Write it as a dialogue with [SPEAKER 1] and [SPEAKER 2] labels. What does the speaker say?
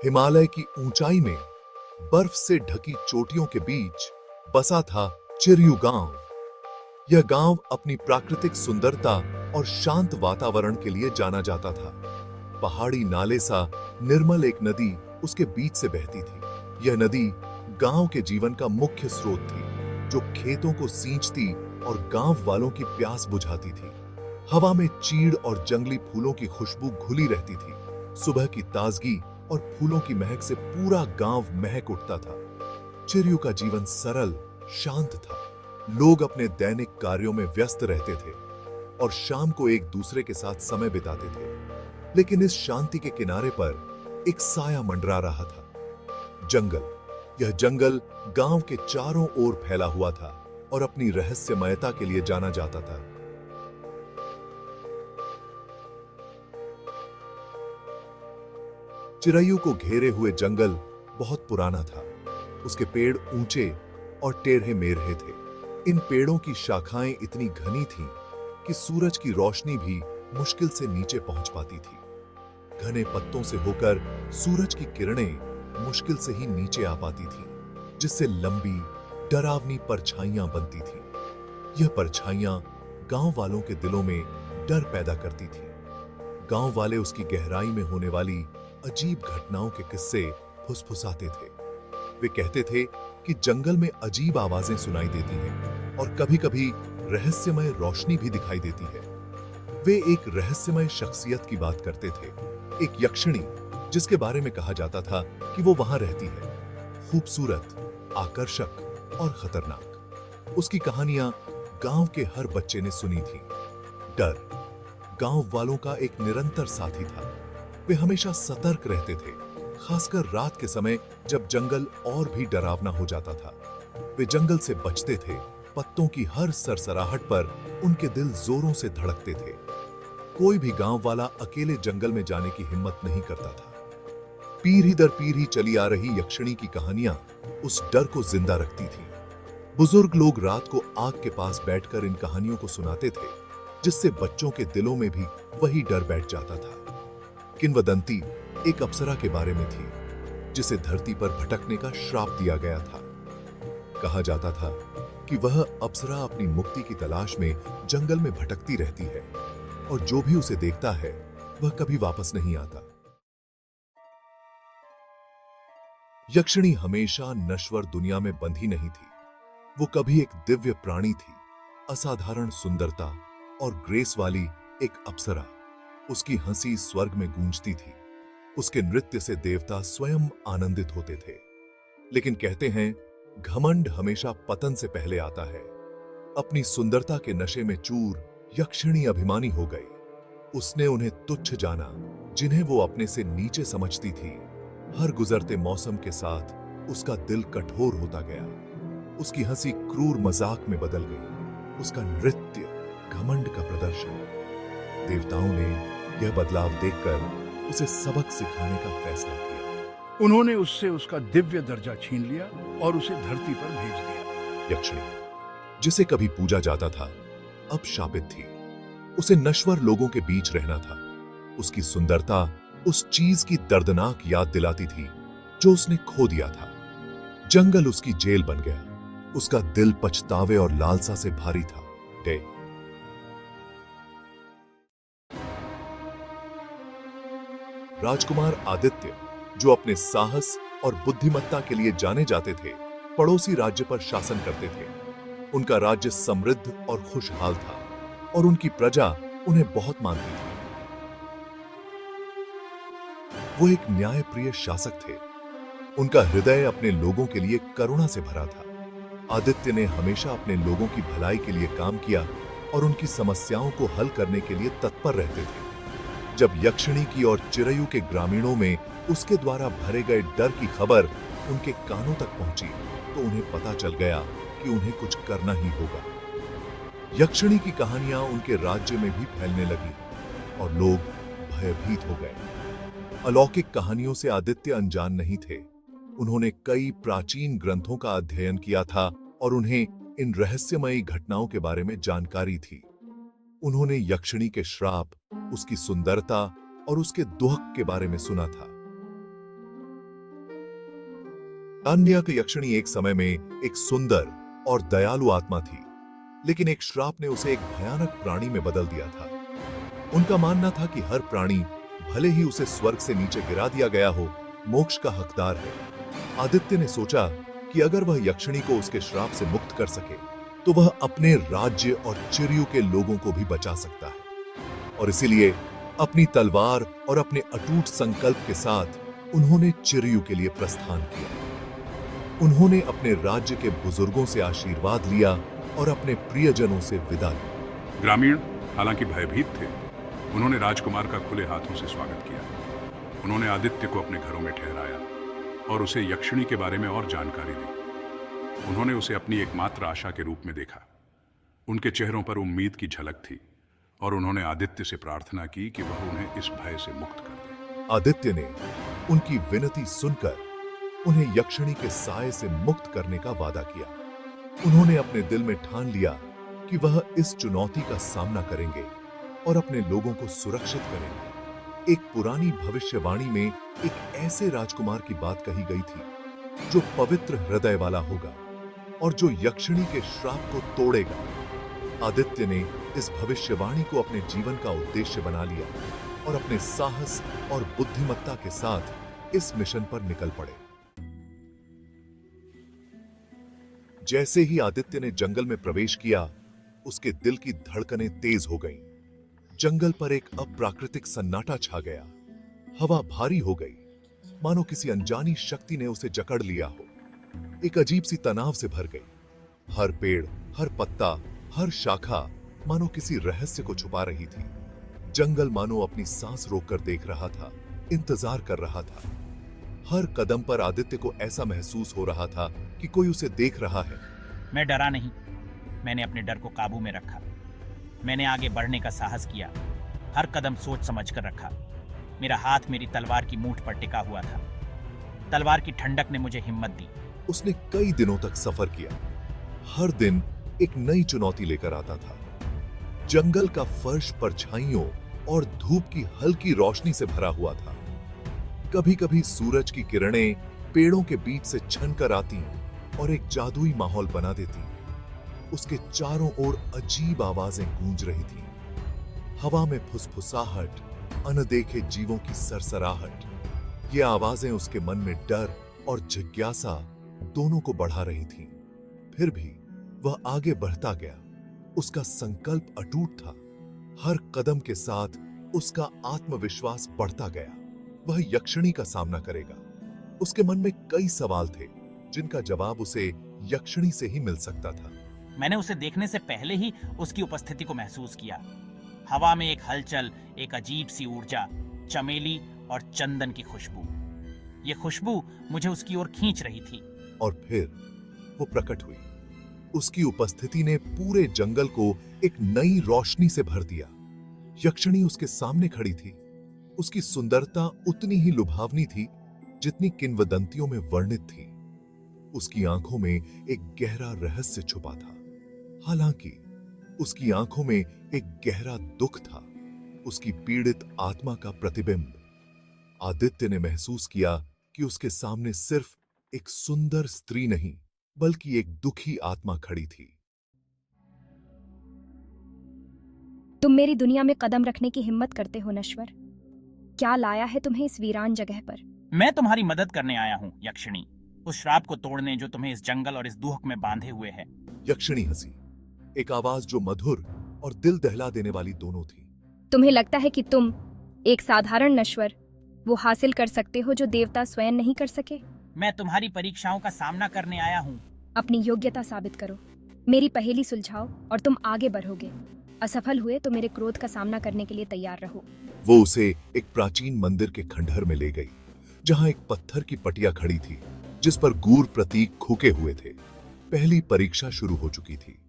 [SPEAKER 1] हिमालय की ऊंचाई में बर्फ से ढकी चोटियों के बीच बसा था चिरयू गांव। यह गांव अपनी प्राकृतिक सुंदरता और शांत वातावरण के लिए जाना जाता था। पहाड़ी नाले सा निर्मल एक नदी उसके बीच से बहती थी। यह नदी गांव के जीवन का मुख्य स्रोत थी, जो खेतों को सींचती और गांव वालों की प्यास बुझाती थी। हवा में चीड़ और जंगली फूलों की खुशबू घुली रहती थी। सुबह की ताजगी और फूलों की महक से पूरा गांव महक उठता था। चिरयू का जीवन सरल, शांत था। लोग अपने दैनिक कार्यों में व्यस्त रहते थे और शाम को एक दूसरे के साथ समय बिताते थे। लेकिन इस शांति के किनारे पर एक साया मंडरा रहा था, जंगल। यह जंगल गांव के चारों ओर फैला हुआ था और अपनी रहस्यमयता के लिए जाना जाता था। चिरयू को घेरे हुए जंगल बहुत पुराना था। उसके पेड़ ऊंचे और टेढ़े मेढ़े थे। इन पेड़ों की शाखाएं इतनी घनी थीं कि सूरज की रोशनी भी मुश्किल से नीचे पहुंच पाती थी। घने पत्तों से होकर सूरज की किरणें मुश्किल से ही नीचे आ पाती थीं, जिससे लंबी डरावनी परछाइयां बनती थीं। यह परछाइयां गांव वालों के दिलों में डर पैदा करती थीं। गांव वाले उसकी गहराई में होने वाली अजीब घटनाओं के किस्से फुसफुसाते थे। वे कहते थे कि जंगल में अजीब आवाजें सुनाई देती हैं और कभी-कभी रहस्यमय रोशनी भी दिखाई देती है। वे एक रहस्यमय शख्सियत की बात करते थे, एक यक्षिणी, जिसके बारे में कहा जाता था कि वो वहां रहती है, खूबसूरत, आकर्षक और खतरनाक। उसकी कहानियां गांव के हर बच्चे ने सुनी थी। डर गांव वालों का एक निरंतर साथी था। वे हमेशा सतर्क रहते थे, खासकर रात के समय जब जंगल और भी डरावना हो जाता था। वे जंगल से बचते थे। पत्तों की हर सरसराहट पर उनके दिल जोरों से धड़कते थे। कोई भी गांव वाला अकेले जंगल में जाने की हिम्मत नहीं करता था। पीढ़ी दर पीढ़ी चली आ रही यक्षिणी की कहानियां उस डर को जिंदा रखती थीं। बुजुर्ग लोग रात को आग के पास बैठकर इन कहानियों को सुनाते थे, जिससे बच्चों के दिलों में भी वही डर बैठ जाता था। किंवदंती एक अप्सरा के बारे में थी, जिसे धरती पर भटकने का श्राप दिया गया था। कहा जाता था कि वह अप्सरा अपनी मुक्ति की तलाश में जंगल में भटकती रहती है और जो भी उसे देखता है वह कभी वापस नहीं आता। यक्षिणी हमेशा नश्वर दुनिया में बंधी नहीं थी। वो कभी एक दिव्य प्राणी थी, असाधारण सुंदरता और ग्रेस वाली एक अप्सरा। उसकी हंसी स्वर्ग में गूंजती थी। उसके नृत्य से देवता स्वयं आनंदित होते थे। लेकिन कहते हैं, घमंड हमेशा पतन से पहले आता है। अपनी सुंदरता के नशे में चूर यक्षिणी अभिमानी हो गई। उसने उन्हें तुच्छ जाना, जिन्हें वो अपने से नीचे समझती थी। हर गुजरते मौसम के साथ उसका दिल कठोर होता गया। उसकी हंसी क्रूर मजाक में बदल गई। उसका नृत्य घमंड का प्रदर्शन। देवताओं ने यह बदलाव देखकर उसे सबक सिखाने का फैसला किया।
[SPEAKER 2] उन्होंने उससे उसका दिव्य दर्जा छीन लिया और उसे धरती पर भेज दिया।
[SPEAKER 1] यक्षिणी, जिसे कभी पूजा जाता था, अब शापित थी। उसे नश्वर लोगों के बीच रहना था। उसकी सुंदरता उस चीज की दर्दनाक याद दिलाती थी जो उसने खो दिया था। जंगल उसकी जेल बन गया। उसका दिल पछतावे और लालसा से भारी था। राजकुमार आदित्य, जो अपने साहस और बुद्धिमत्ता के लिए जाने जाते थे, पड़ोसी राज्य पर शासन करते थे। उनका राज्य समृद्ध और खुशहाल था और उनकी प्रजा उन्हें बहुत मानती थी। वो एक न्यायप्रिय शासक थे। उनका हृदय अपने लोगों के लिए करुणा से भरा था। आदित्य ने हमेशा अपने लोगों की भलाई के लिए काम किया और उनकी समस्याओं को हल करने के लिए तत्पर रहते थे। जब यक्षिणी की और चिरयू के ग्रामीणों में उसके द्वारा भरे गए डर की खबर उनके कानों तक पहुंची, तो उन्हें पता चल गया कि उन्हें कुछ करना ही होगा। यक्षिणी की कहानियां उनके राज्य में भी फैलने लगी और लोग भयभीत हो गए। अलौकिक कहानियों से आदित्य अनजान नहीं थे। उन्होंने कई प्राचीन ग्रंथों का अध्ययन किया था और उन्हें इन रहस्यमयी घटनाओं के बारे में जानकारी थी। उन्होंने यक्षिणी के श्राप, उसकी सुंदरता और उसके दुहक के बारे में सुना था। अन्य यक्षिणी एक समय में एक सुंदर और दयालु आत्मा थी, लेकिन एक श्राप ने उसे एक भयानक प्राणी में बदल दिया था। उनका मानना था कि हर प्राणी, भले ही उसे स्वर्ग से नीचे गिरा दिया गया हो, मोक्ष का हकदार है। आदित्य ने सोचा कि अगर वह यक्षिणी को उसके श्राप से मुक्त कर सके तो वह अपने राज्य और चिरयू के लोगों को भी बचा सकता है। और इसीलिए अपनी तलवार और अपने अटूट संकल्प के साथ उन्होंने चिरयू के लिए प्रस्थान किया। उन्होंने अपने राज्य के बुजुर्गों से आशीर्वाद लिया और अपने प्रियजनों से विदा ली।
[SPEAKER 3] ग्रामीण हालांकि भयभीत थे, उन्होंने राजकुमार का खुले हाथों से स्वागत किया। उन्होंने आदित्य को अपने घरों में ठहराया और उसे यक्षिणी के बारे में और जानकारी दी। उन्होंने उसे अपनी एकमात्र आशा के रूप में देखा। उनके चेहरों पर उम्मीद की झलक थी और उन्होंने आदित्य से प्रार्थना की कि वह उन्हें इस भय से मुक्त कर दे।
[SPEAKER 1] आदित्य ने उनकी विनती सुनकर उन्हें यक्षिणी के साए से मुक्त करने का वादा किया। उन्होंने अपने दिल में ठान लिया कि वह इस चुनौती का सामना करेंगे और अपने लोगों को सुरक्षित करेंगे। एक पुरानी भविष्यवाणी में एक ऐसे राजकुमार की बात कही गई थी जो पवित्र हृदय वाला होगा और जो यक्षिणी के श्राप को तोड़ेगा। आदित्य ने इस भविष्यवाणी को अपने जीवन का उद्देश्य बना लिया और अपने साहस और बुद्धिमत्ता के साथ इस मिशन पर निकल पड़े। जैसे ही आदित्य ने जंगल में प्रवेश किया, उसके दिल की धड़कनें तेज हो गईं। जंगल पर एक अप्राकृतिक सन्नाटा छा गया। हवा भारी हो गई, मानो किसी अनजानी शक्ति ने उसे जकड़ लिया हो। एक अजीब सी तनाव से भर गई। हर पेड़, हर पत्ता, हर शाखा मानो किसी रहस्य को छुपा रही थी। जंगल मानो अपनी सांस रोककर देख रहा था, इंतजार कर रहा था। हर कदम पर आदित्य को ऐसा महसूस हो रहा था कि कोई उसे देख रहा है।
[SPEAKER 4] मैं डरा नहीं, मैंने अपने डर को काबू में रखा। मैंने आगे बढ़ने का साहस किया, हर कदम सोच समझ कर रखा। मेरा हाथ मेरी तलवार की मूठ पर टिका हुआ था। तलवार की ठंडक ने मुझे हिम्मत दी।
[SPEAKER 1] उसने कई दिनों तक सफर किया। हर दिन एक नई चुनौती लेकर आता था। जंगल का फर्श परछाइयों और धूप की हल्की रोशनी से भरा हुआ था। कभी-कभी सूरज की किरणें पेड़ों के बीच से छनकर आती और एक जादुई माहौल बना देती। उसके चारों ओर अजीब आवाजें गूंज रही थीं। हवा में फुसफुसाहट, अनदेखे जीवों की सरसराहट। ये आवाजें उसके मन में डर और जिज्ञासा दोनों को बढ़ा रही थीं। फिर भी वह आगे बढ़ता गया। उसका संकल्प अटूट था। हर कदम के साथ उसका आत्मविश्वास बढ़ता गया। वह यक्षिणी का सामना करेगा। उसके मन में कई सवाल थे जिनका जवाब उसे यक्षिणी से ही मिल सकता था।
[SPEAKER 4] मैंने उसे देखने से पहले ही उसकी उपस्थिति को महसूस किया। हवा में एक हलचल, एक अजीब सी ऊर्जा, चमेली और चंदन की खुशबू। ये खुशबू मुझे उसकी ओर खींच रही थी।
[SPEAKER 1] और फिर वो प्रकट हुई। उसकी उपस्थिति ने पूरे जंगल को एक नई रोशनी से भर दिया। यक्षिणी उसके सामने खड़ी थी। उसकी सुंदरता उतनी ही लुभावनी थी जितनी किंवदंतियों में वर्णित थी। उसकी आंखों में एक गहरा रहस्य छुपा था। हालांकि उसकी आंखों में एक गहरा दुख था, उसकी पीड़ित आत्मा का प्रतिबिंब। आदित्य ने महसूस किया कि उसके सामने सिर्फ एक सुंदर स्त्री नहीं, बल्कि एक दुखी आत्मा खड़ी थी।
[SPEAKER 5] तुम मेरी दुनिया में कदम रखने की हिम्मत करते हो नश्वर। क्या लाया है तुम्हें इस वीरान जगह पर?
[SPEAKER 4] मैं तुम्हारी मदद करने आया हूँ यक्षिणी, उस श्राप को तोड़ने जो तुम्हें इस जंगल और इस दुहक में बांधे हुए है।
[SPEAKER 1] यक्षिणी हंसी, एक आवाज जो मधुर और दिल दहला देने वाली दोनों थी।
[SPEAKER 5] तुम्हें लगता है कि तुम, एक साधारण नश्वर, वो हासिल कर सकते हो जो देवता स्वयं नहीं कर सके?
[SPEAKER 4] मैं तुम्हारी परीक्षाओं का सामना करने आया हूँ।
[SPEAKER 5] अपनी योग्यता साबित करो, मेरी पहेली सुलझाओ और तुम आगे बढ़ोगे। असफल हुए तो मेरे क्रोध का सामना करने के लिए तैयार रहो।
[SPEAKER 1] वो उसे एक प्राचीन मंदिर के खंडहर में ले गई, जहां एक पत्थर की पटिया खड़ी थी जिस पर गूढ़ प्रतीक खुके हुए थे। पहली परीक्षा शुरू हो चुकी थी।